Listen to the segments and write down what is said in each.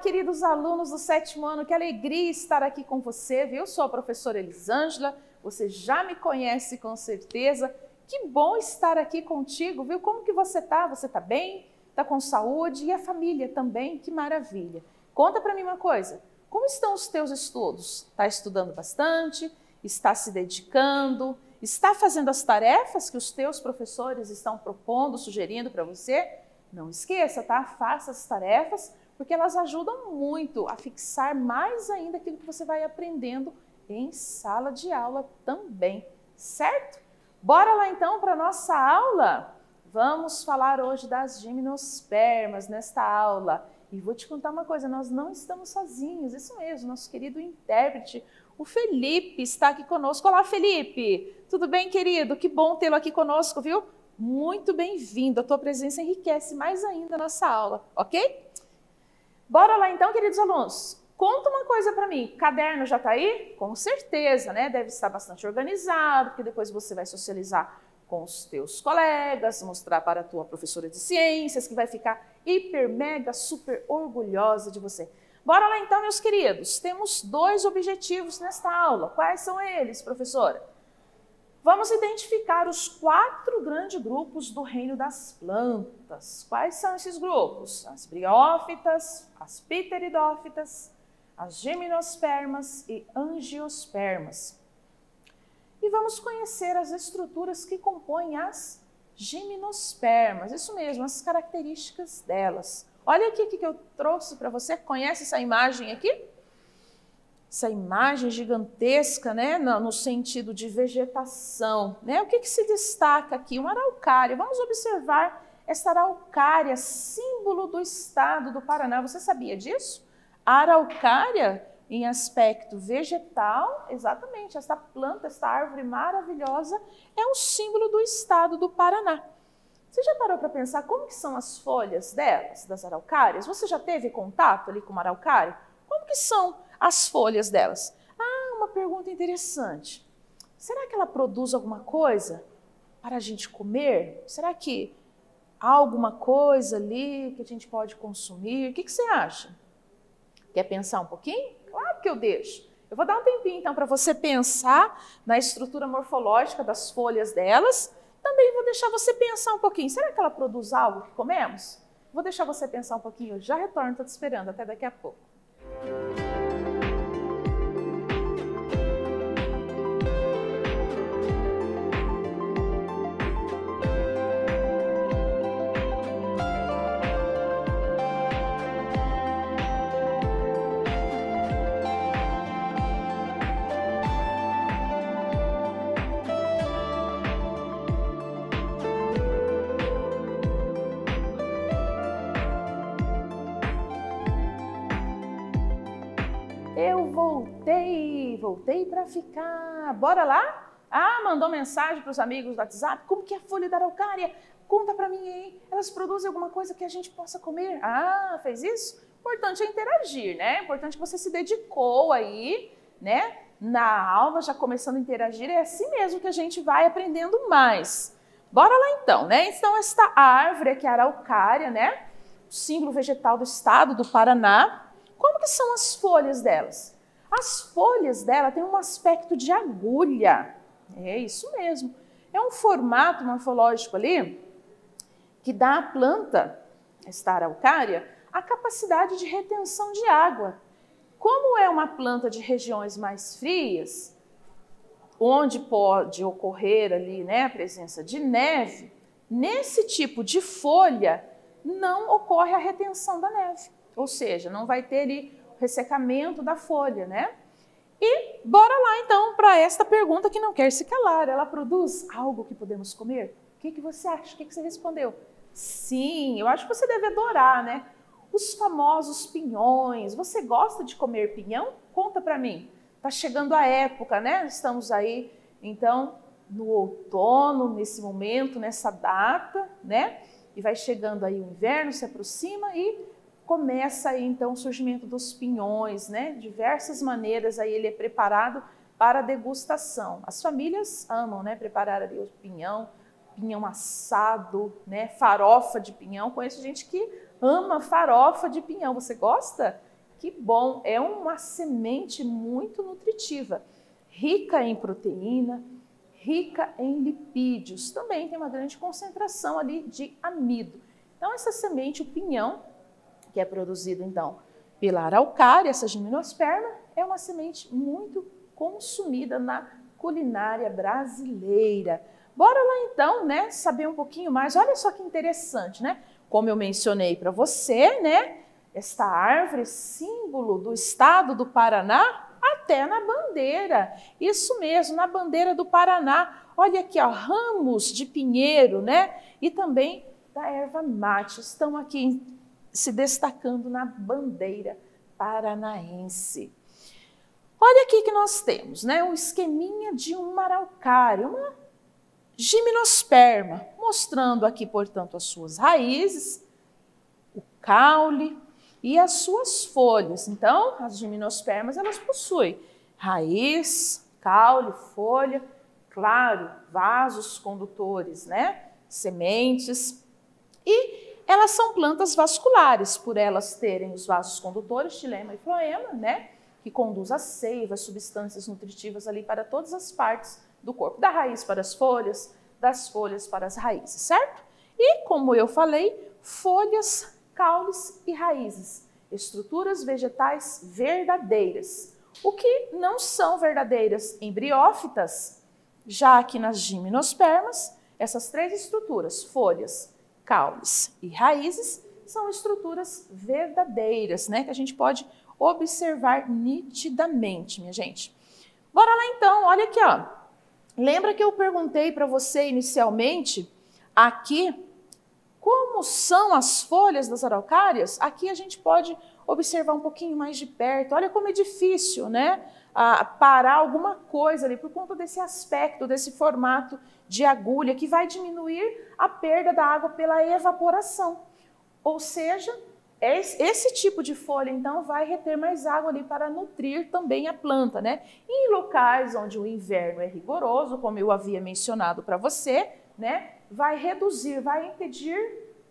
queridos alunos do 7º ano, que alegria estar aqui com você, viu? Eu sou a professora Elisângela, você já me conhece com certeza. Que bom estar aqui contigo, viu? Como que você tá? Você tá bem? Tá com saúde? E a família também? Que maravilha! Conta para mim uma coisa, como estão os teus estudos? Tá estudando bastante? Está se dedicando? Está fazendo as tarefas que os teus professores estão propondo, sugerindo para você? Não esqueça, tá? Faça as tarefas, porque elas ajudam muito a fixar mais ainda aquilo que você vai aprendendo em sala de aula também, certo? Bora lá então para a nossa aula? Vamos falar hoje das gimnospermas nesta aula. E vou te contar uma coisa, nós não estamos sozinhos, isso mesmo, nosso querido intérprete, o Felipe, está aqui conosco. Olá, Felipe! Tudo bem, querido? Que bom tê-lo aqui conosco, viu? Muito bem-vindo, a tua presença enriquece mais ainda a nossa aula, ok? Bora lá então, queridos alunos. Conta uma coisa para mim, caderno já está aí? Com certeza, né? Deve estar bastante organizado, porque depois você vai socializar com os teus colegas, mostrar para a tua professora de ciências, que vai ficar hiper, mega, super orgulhosa de você. Bora lá então, meus queridos. Temos 2 objetivos nesta aula. Quais são eles, professora? Vamos identificar os 4 grandes grupos do reino das plantas. Quais são esses grupos? As briófitas, as pteridófitas, as gimnospermas e angiospermas. E vamos conhecer as estruturas que compõem as gimnospermas. Isso mesmo, as características delas. Olha aqui o que eu trouxe para você. Conhece essa imagem aqui? Essa imagem gigantesca, né, no sentido de vegetação, né? O que se destaca aqui? Uma araucária. Vamos observar essa araucária, símbolo do estado do Paraná. Você sabia disso? A araucária, em aspecto vegetal, exatamente, essa planta, essa árvore maravilhosa, é um símbolo do estado do Paraná. Você já parou para pensar como que são as folhas delas, das araucárias? Você já teve contato ali com uma araucária? Como que são as folhas delas? Ah, uma pergunta interessante. Será que ela produz alguma coisa para a gente comer? Será que há alguma coisa ali que a gente pode consumir? O que você acha? Quer pensar um pouquinho? Claro que eu deixo. Eu vou dar um tempinho então para você pensar na estrutura morfológica das folhas delas. Também vou deixar você pensar um pouquinho. Será que ela produz algo que comemos? Vou deixar você pensar um pouquinho. Eu já retorno, estou te esperando. Até daqui a pouco. Eu voltei para ficar. Bora lá? Ah, mandou mensagem para os amigos do WhatsApp. Como que é a folha da araucária? Conta para mim aí. Elas produzem alguma coisa que a gente possa comer? Ah, fez isso? Importante é interagir, né? Importante que você se dedicou aí, né? Na aula, já começando a interagir. É assim mesmo que a gente vai aprendendo mais. Bora lá então, né? Então, esta árvore aqui, a araucária, né? O símbolo vegetal do estado do Paraná. Como que são as folhas delas? As folhas dela têm um aspecto de agulha. É isso mesmo. É um formato morfológico ali que dá à planta, esta araucária, a capacidade de retenção de água. Como é uma planta de regiões mais frias, onde pode ocorrer ali, né, a presença de neve, nesse tipo de folha não ocorre a retenção da neve. Ou seja, não vai ter ali o ressecamento da folha, né? E bora lá então para esta pergunta que não quer se calar. Ela produz algo que podemos comer? O que você acha? O que você respondeu? Sim, eu acho que você deve adorar, né? Os famosos pinhões. Você gosta de comer pinhão? Conta para mim. Tá chegando a época, né? Estamos aí, então, no outono, nesse momento, nessa data, né? E vai chegando aí o inverno, se aproxima e começa aí então o surgimento dos pinhões, né? Diversas maneiras aí ele é preparado para degustação. As famílias amam, né? Preparar ali o pinhão, pinhão assado, né? Farofa de pinhão. Conheço gente que ama farofa de pinhão. Você gosta? Que bom, é uma semente muito nutritiva, rica em proteína, rica em lipídios, também tem uma grande concentração ali de amido. Então essa semente, o pinhão, que é produzido então pela araucária, essa gimnosperma, é uma semente muito consumida na culinária brasileira. Bora lá então, né, saber um pouquinho mais. Olha só que interessante, né? Como eu mencionei para você, né, esta árvore, símbolo do estado do Paraná, até na bandeira. Isso mesmo, na bandeira do Paraná. Olha aqui, ó, ramos de pinheiro, né? E também da erva mate estão aqui se destacando na bandeira paranaense. Olha aqui que nós temos, né? Um esqueminha de uma araucária, uma gimnosperma, mostrando aqui, portanto, as suas raízes, o caule e as suas folhas. Então, as gimnospermas, elas possuem raiz, caule, folha, claro, vasos condutores, né? Sementes. E elas são plantas vasculares, por elas terem os vasos condutores, xilema e floema, né? Que conduz a seiva, as substâncias nutritivas ali para todas as partes do corpo, da raiz para as folhas, das folhas para as raízes, certo? E, como eu falei, folhas, caules e raízes, estruturas vegetais verdadeiras. O que não são verdadeiras embriófitas, já que nas gimnospermas, essas três estruturas, folhas, caules e raízes, são estruturas verdadeiras, né? Que a gente pode observar nitidamente, minha gente. Bora lá então, olha aqui, ó. Lembra que eu perguntei para você inicialmente aqui como são as folhas das araucárias? Aqui a gente pode observar um pouquinho mais de perto. Olha como é difícil, né? Parar alguma coisa ali por conta desse aspecto, desse formato de agulha que vai diminuir a perda da água pela evaporação. Ou seja, esse tipo de folha, então, vai reter mais água ali para nutrir também a planta, né? E em locais onde o inverno é rigoroso, como eu havia mencionado para você, né? Vai reduzir, vai impedir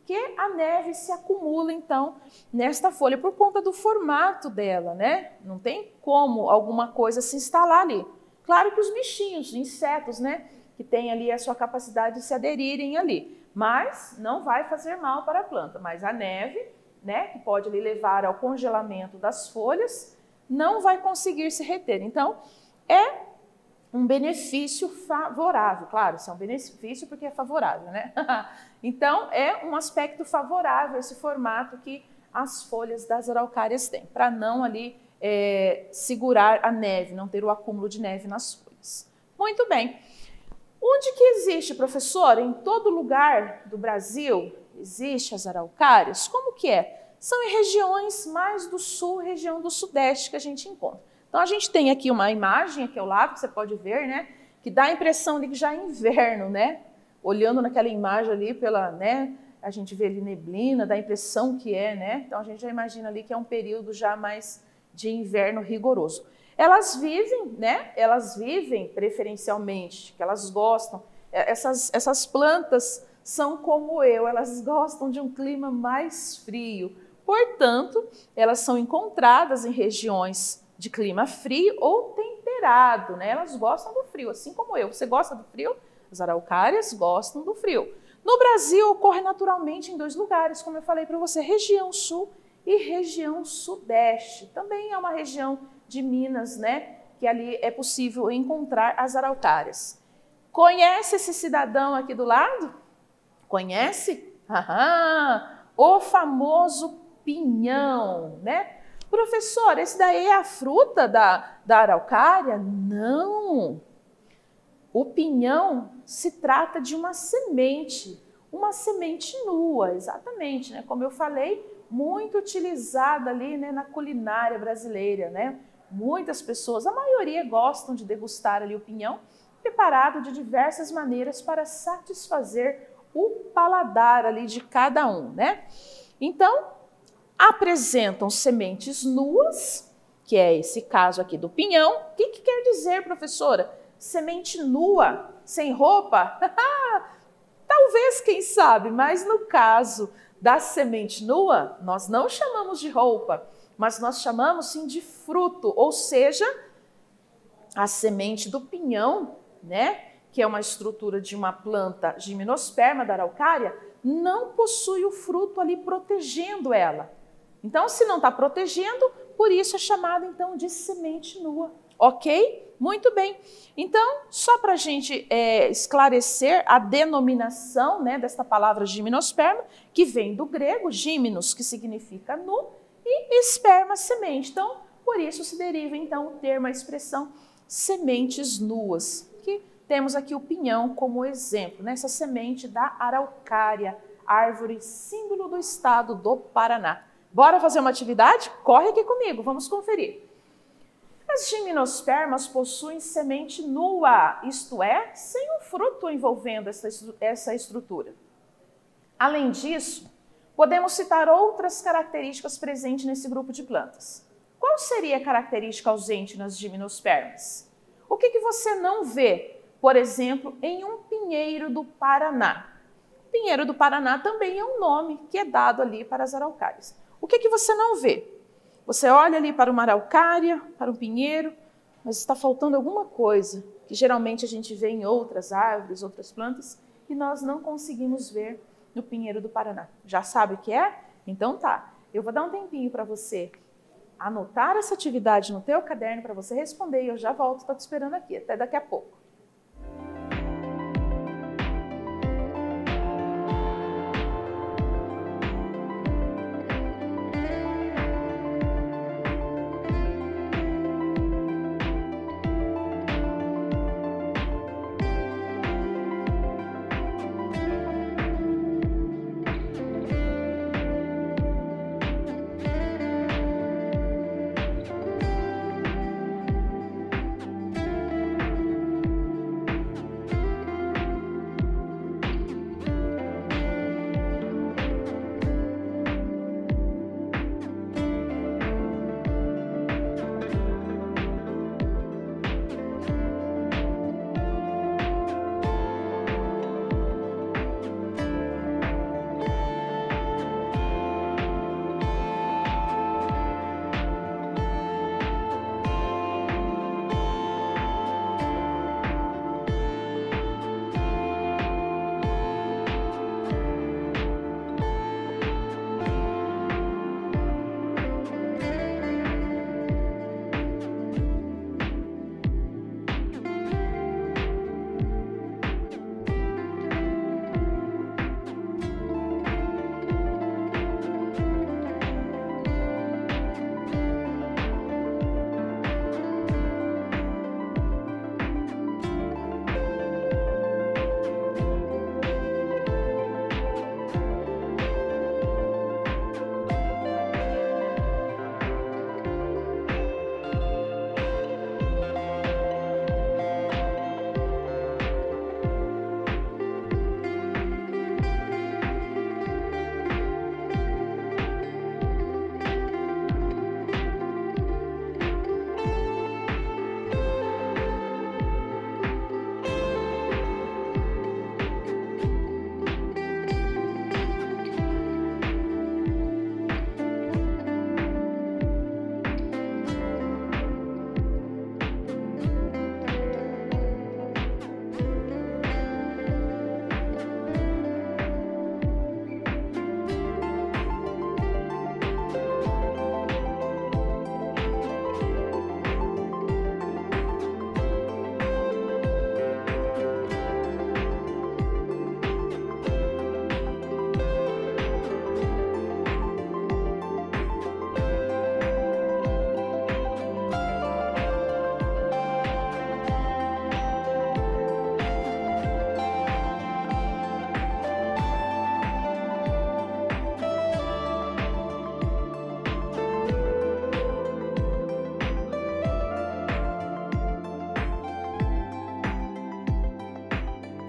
que a neve se acumule, então, nesta folha, por conta do formato dela, né? Não tem como alguma coisa se instalar ali. Claro que os bichinhos, insetos, né? Que têm ali a sua capacidade de se aderirem ali, mas não vai fazer mal para a planta. Mas a neve, né, que pode lhe levar ao congelamento das folhas, não vai conseguir se reter. Então, é um benefício favorável. Claro, isso é um benefício porque é favorável, né? Então, é um aspecto favorável esse formato que as folhas das araucárias têm, para não ali segurar a neve, não ter o acúmulo de neve nas folhas. Muito bem. Onde que existe, professor? Em todo lugar do Brasil existe as araucárias? Como que é? São em regiões mais do sul, região do sudeste que a gente encontra. Então a gente tem aqui uma imagem aqui ao lado, que você pode ver, né? Que dá a impressão de que já é inverno, né? Olhando naquela imagem ali né? A gente vê ali neblina, dá a impressão que é, né? Então a gente já imagina ali que é um período já mais de inverno rigoroso. Elas vivem, né? Elas vivem preferencialmente, que elas gostam. Essas plantas são como eu, elas gostam de um clima mais frio. Portanto, elas são encontradas em regiões de clima frio ou temperado, né? Elas gostam do frio, assim como eu. Você gosta do frio? As araucárias gostam do frio. No Brasil, ocorre naturalmente em dois lugares, como eu falei para você, região sul e região sudeste. Também é uma região de Minas, né? Que ali é possível encontrar as araucárias. Conhece esse cidadão aqui do lado? Conhece? O famoso pinhão, né? Professor, esse daí é a fruta da araucária? Não! O pinhão se trata de uma semente nua, exatamente, né? Como eu falei, muito utilizada ali, né, na culinária brasileira, né? Muitas pessoas, a maioria, gostam de degustar ali o pinhão, preparado de diversas maneiras para satisfazer o paladar ali de cada um, né? Então, apresentam sementes nuas, que é esse caso aqui do pinhão. O que quer dizer, professora? Semente nua, sem roupa? Talvez, quem sabe, mas no caso da semente nua, nós não chamamos de roupa, mas nós chamamos sim de fruto, ou seja, a semente do pinhão, né, que é uma estrutura de uma planta gimnosperma da araucária, não possui o fruto ali protegendo ela. Então, se não está protegendo, por isso é chamado então de semente nua, ok? Muito bem. Então, só para a gente esclarecer a denominação, né, desta palavra gimnosperma, que vem do grego, gimnos, que significa nu, e esperma, semente. Então, por isso se deriva então o termo, a expressão sementes nuas, que temos aqui o pinhão como exemplo, né? Essa semente da araucária, árvore símbolo do estado do Paraná. Bora fazer uma atividade? Corre aqui comigo, vamos conferir. As gimnospermas possuem semente nua, isto é, sem um fruto envolvendo essa estrutura. Além disso, podemos citar outras características presentes nesse grupo de plantas. Qual seria a característica ausente nas gimnospermas? O que você não vê, por exemplo, em um pinheiro do Paraná? Pinheiro do Paraná também é um nome que é dado ali para as araucárias. O que você não vê? Você olha ali para uma araucária, para um pinheiro, mas está faltando alguma coisa que geralmente a gente vê em outras árvores, outras plantas, e nós não conseguimos ver no pinheiro do Paraná. Já sabe o que é? Então tá, eu vou dar um tempinho para você anotar essa atividade no teu caderno para você responder e eu já volto, estou te esperando aqui, até daqui a pouco.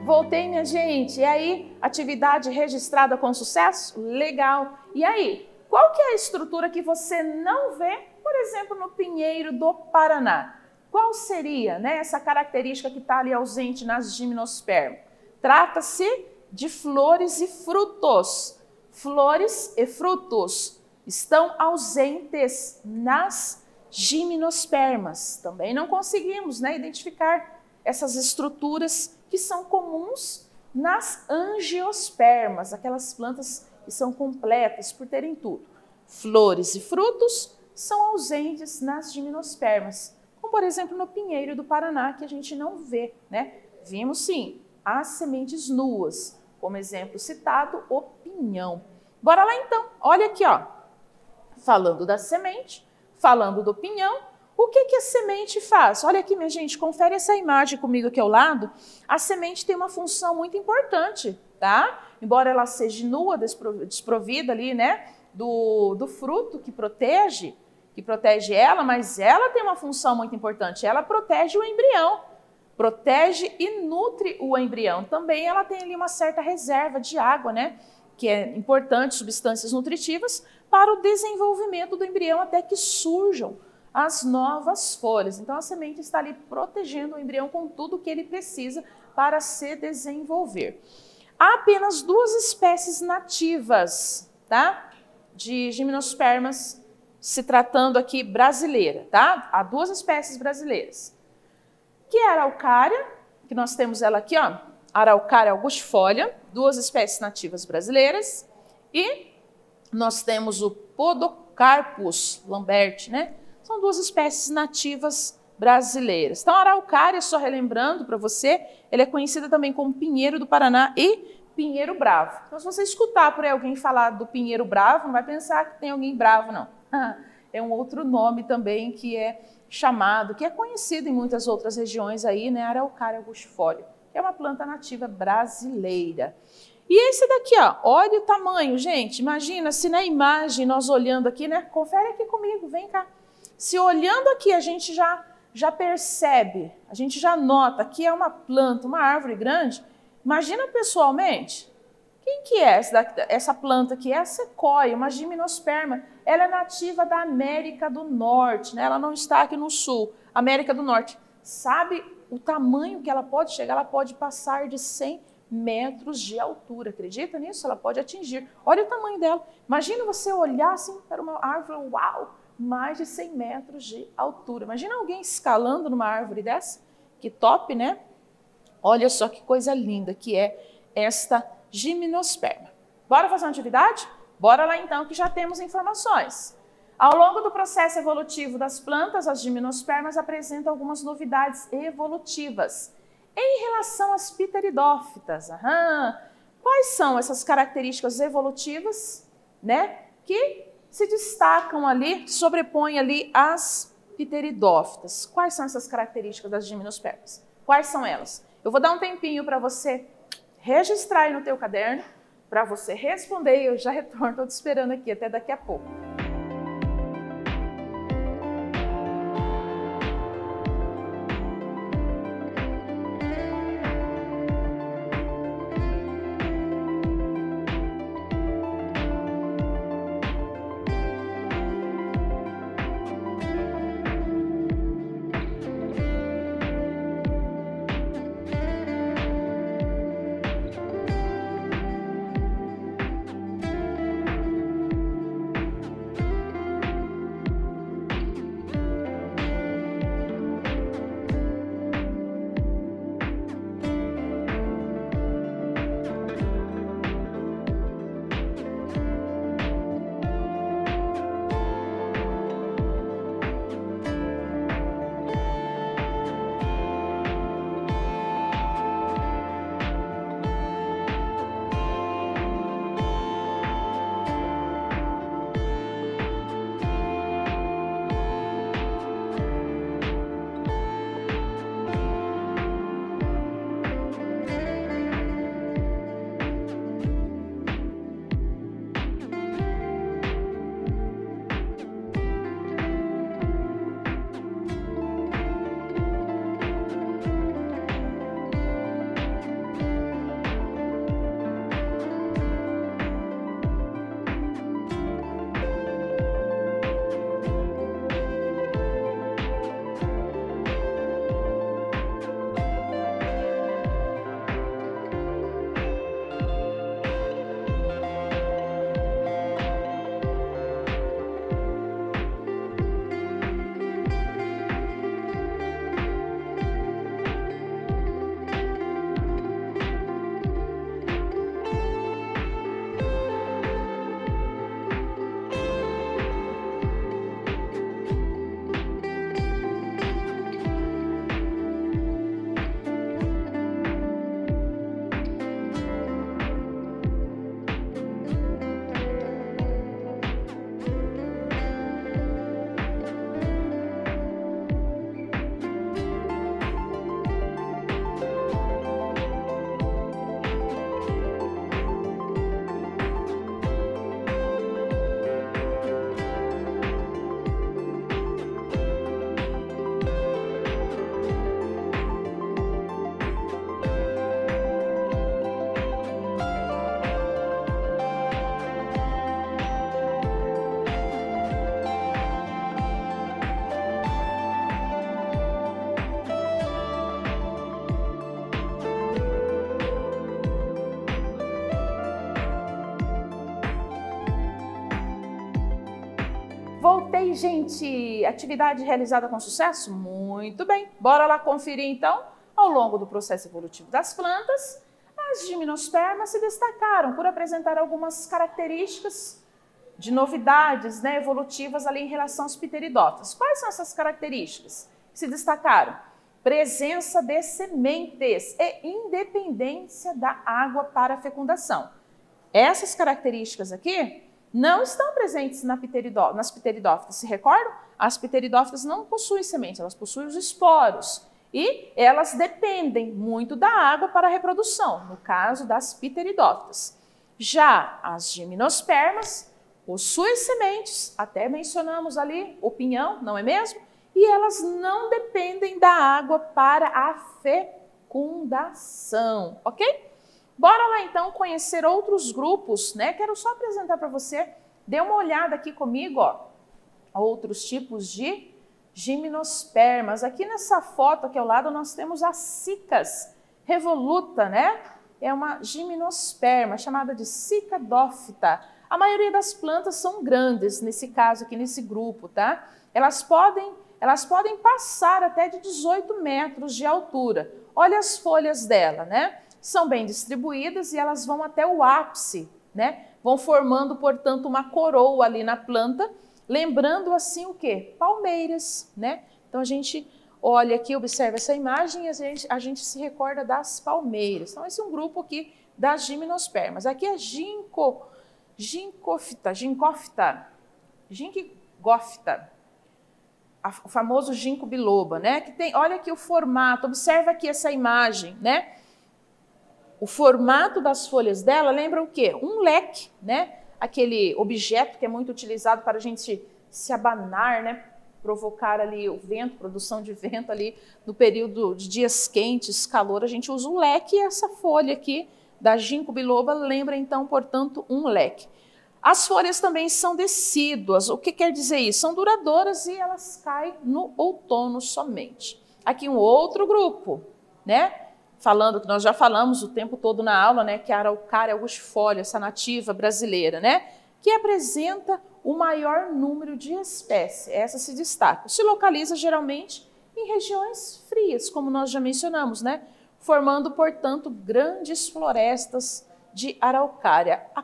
Voltei, minha gente. E aí, atividade registrada com sucesso? Legal. E aí, qual que é a estrutura que você não vê, por exemplo, no pinheiro do Paraná? Qual seria, né, essa característica que está ali ausente nas gimnospermas? Trata-se de flores e frutos. Flores e frutos. estão ausentes nas gimnospermas. Também não conseguimos, né, identificar essas estruturas que são comuns nas angiospermas, aquelas plantas que são completas por terem tudo. Flores e frutos são ausentes nas gimnospermas, como por exemplo no pinheiro do Paraná, que a gente não vê, né? Vimos sim as sementes nuas, como exemplo citado, o pinhão. Bora lá então, olha aqui, ó. Falando da semente, falando do pinhão, o que que a semente faz? Olha aqui, minha gente, confere essa imagem comigo aqui ao lado. A semente tem uma função muito importante, tá? Embora ela seja nua, desprovida ali, né, do fruto que protege ela, mas ela tem uma função muito importante. Ela protege o embrião, protege e nutre o embrião. Também ela tem ali uma certa reserva de água, né, que é importante, substâncias nutritivas, para o desenvolvimento do embrião até que surjam as novas folhas. Então a semente está ali protegendo o embrião com tudo que ele precisa para se desenvolver. Há apenas 2 espécies nativas, tá, de gimnospermas, se tratando aqui brasileira, tá? Há 2 espécies brasileiras, que é a araucária, que nós temos ela aqui, ó, Araucária angustifolia, 2 espécies nativas brasileiras, e nós temos o Podocarpus lamberti, né? São 2 espécies nativas brasileiras. Então, a araucária, só relembrando para você, ela é conhecida também como pinheiro do Paraná e pinheiro bravo. Então, se você escutar por aí alguém falar do pinheiro bravo, não vai pensar que tem alguém bravo, não. É um outro nome também que é chamado, que é conhecido em muitas outras regiões aí, né? Araucária angustifolia, que é uma planta nativa brasileira. E esse daqui, ó, olha o tamanho, gente. Imagina se na imagem, nós olhando aqui, né? Confere aqui comigo, vem cá. Se olhando aqui, a gente já percebe, a gente já nota que é uma planta, uma árvore grande. Imagina pessoalmente, quem que é essa planta aqui? É a sequoia, uma gimnosperma. Ela é nativa da América do Norte, né? Ela não está aqui no Sul, América do Norte. Sabe o tamanho que ela pode chegar? Ela pode passar de 100 metros de altura, acredita nisso? Ela pode atingir. Olha o tamanho dela. Imagina você olhar assim para uma árvore, uau, mais de 100 metros de altura. Imagina alguém escalando numa árvore dessa. Que top, né? Olha só que coisa linda que é esta gimnosperma. Bora fazer uma atividade? Bora lá então, que já temos informações. Ao longo do processo evolutivo das plantas, as gimnospermas apresentam algumas novidades evolutivas. Em relação às pteridófitas, quais são essas características evolutivas, né, que se destacam ali, que sobrepõem ali as pteridófitas? Quais são essas características das gimnospermas? Quais são elas? Eu vou dar um tempinho para você registrar aí no teu caderno, para você responder e eu já retorno, estou te esperando aqui até daqui a pouco. aí, gente, atividade realizada com sucesso? Muito bem. Bora lá conferir, então. Ao longo do processo evolutivo das plantas, as gimnospermas se destacaram por apresentar algumas características de novidades, né, evolutivas ali em relação aos pteridófitos. Quais são essas características que se destacaram? Presença de sementes e independência da água para a fecundação. Essas características aqui não estão presentes nas pteridófitas. Se recordam? As pteridófitas não possuem sementes, elas possuem os esporos. E elas dependem muito da água para a reprodução, no caso das pteridófitas. Já as gimnospermas possuem sementes, até mencionamos ali o pinhão, não é mesmo? E elas não dependem da água para a fecundação, ok? Bora lá então conhecer outros grupos, né? Quero só apresentar para você, dê uma olhada aqui comigo, ó, outros tipos de gimnospermas. Aqui nessa foto aqui ao lado nós temos a Cicas revoluta, né? É uma gimnosperma chamada de Cicadófita. A maioria das plantas são grandes, nesse caso aqui, nesse grupo, tá? Elas podem passar até de 18 metros de altura. Olha as folhas dela, né? São bem distribuídas e elas vão até o ápice, né? Vão formando, portanto, uma coroa ali na planta, lembrando assim o quê? Palmeiras, né? Então a gente olha aqui, observa essa imagem e a gente se recorda das palmeiras. Então esse é um grupo aqui das gimnospermas. Aqui é ginkgófita, o famoso ginkgo biloba, né? Que tem, olha aqui o formato, observa aqui essa imagem, né? O formato das folhas dela lembra o quê? Um leque, né? Aquele objeto que é muito utilizado para a gente se abanar, né? Provocar ali o vento, produção de vento ali no período de dias quentes, calor, a gente usa um leque e essa folha aqui da ginkgo biloba lembra então, portanto, um leque. As folhas também são decíduas. O que quer dizer isso? São duradouras e elas caem no outono somente. Aqui um outro grupo, né? Falando que nós já falamos o tempo todo na aula, né, que a Araucária angustifolia, essa nativa brasileira, né, que apresenta o maior número de espécies. Essa se destaca. Se localiza geralmente em regiões frias, como nós já mencionamos, né, formando, portanto, grandes florestas de Araucária. A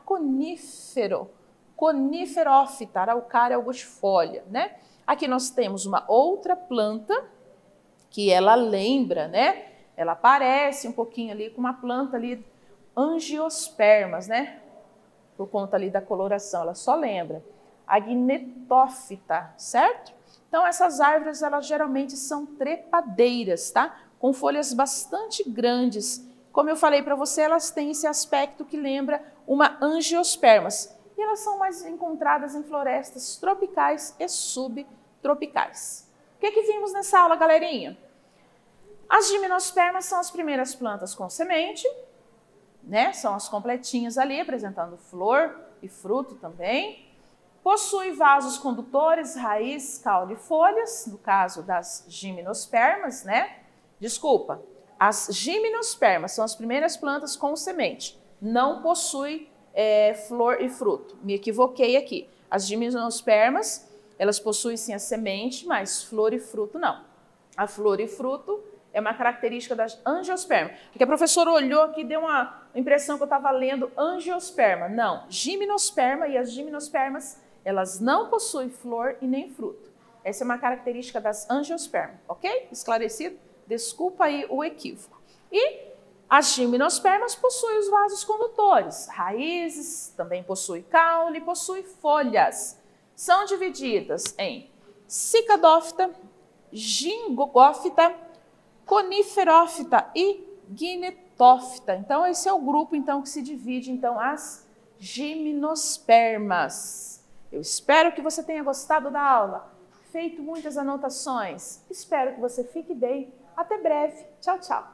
coniferófita, Araucária angustifolia, né? Aqui nós temos uma outra planta que ela lembra, né? Ela parece um pouquinho ali com uma planta ali, angiospermas, né? Por conta ali da coloração, ela só lembra. A gnetófita, certo? Então essas árvores, elas geralmente são trepadeiras, tá? Com folhas bastante grandes. Como eu falei para você, elas têm esse aspecto que lembra uma angiospermas. E elas são mais encontradas em florestas tropicais e subtropicais. O que vimos nessa aula, galerinha? As gimnospermas são as primeiras plantas com semente, né? São as completinhas ali, apresentando flor e fruto também. Possui vasos condutores, raiz, caule e folhas, no caso das gimnospermas, né? Desculpa, as gimnospermas são as primeiras plantas com semente. Não possui flor e fruto. Me equivoquei aqui. As gimnospermas, elas possuem sim a semente, mas flor e fruto não. A flor e fruto é uma característica das angiospermas. Porque a professora olhou aqui e deu uma impressão que eu estava lendo angiosperma. Não, gimnosperma, e as gimnospermas, elas não possuem flor e nem fruto. Essa é uma característica das angiospermas, ok? Esclarecido? Desculpa aí o equívoco. E as gimnospermas possuem os vasos condutores, raízes, também possui caule, possui folhas. São divididas em cicadófita, ginkgófita, coniferófita e gnetófita. Então esse é o grupo então que se divide então as gimnospermas. Eu espero que você tenha gostado da aula, feito muitas anotações. Espero que você fique bem. Até breve. Tchau, tchau.